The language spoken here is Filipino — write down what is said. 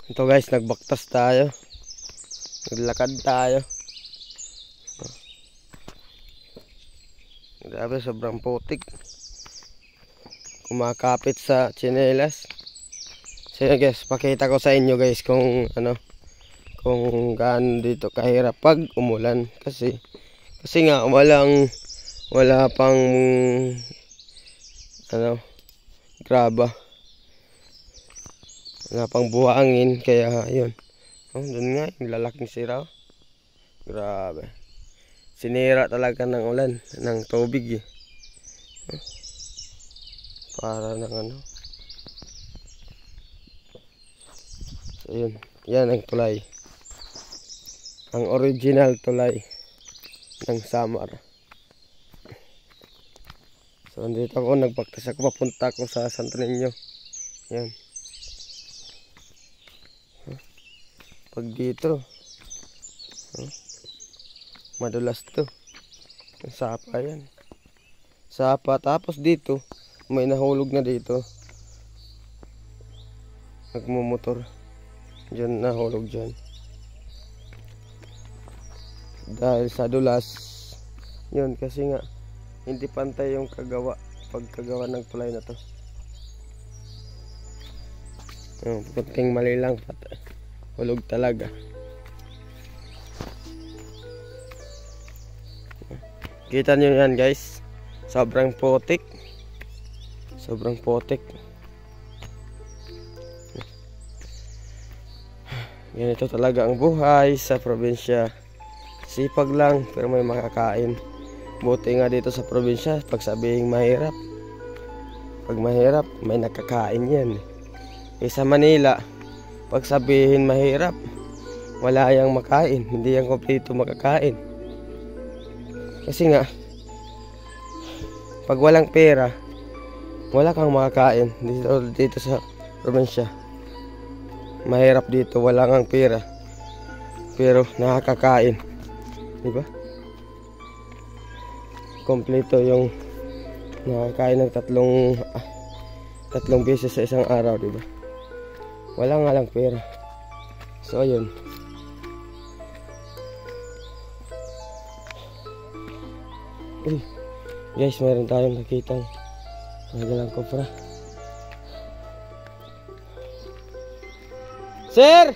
Ito guys, nagbaktas tayo. Naglakad tayo. Grabe, sobrang putik. Kumakapit sa tsinelas. So guys, pakita ko sa inyo guys kung ano, kung gaano dito kahirap pag umulan. Kasi nga wala pang ano, graba. Wala pang buhangin, kaya yun. Oh, doon nga, yung lalaking sira. Grabe. Sinira talaga ng ulan, ng tubig eh. Para ng ano. So yun, yan ang tulay. Ang original tulay ng Samar. So andito ako, nagbaktas ako, papunta ako sa Santo Niño. Yan. Pag dito, madulas to. Ang sapa yan. Sapa, tapos dito, may nahulog na dito. Nagmumotor. Diyan, nahulog dyan. Dahil sa dulas, yun, kasi nga, hindi pantay yung pagkagawa ng tulay na to. Kunting mali lang, hulog talaga. Kita nyo yan guys, sobrang putik. Sobrang putik. Ganito talaga ang buhay sa probinsya. Sipag lang pero may makakain. Buti nga dito sa probinsya, pag sabihing mahirap, pag mahirap may nakakain yan. Sa Manila, pag sabihin mahirap, wala yang makain, hindi yang kompleto makakain. Kasi nga, pag walang pera, wala kang makakain dito sa probinsya. Mahirap dito, wala kang pera, pero nakakakain, di ba? Kompleto yung nakakain ng tatlong beses sa isang araw, di ba? Wala nga lang pera. So ayun. Guys, mayroon tayong nakitang magalang kopra. Sir!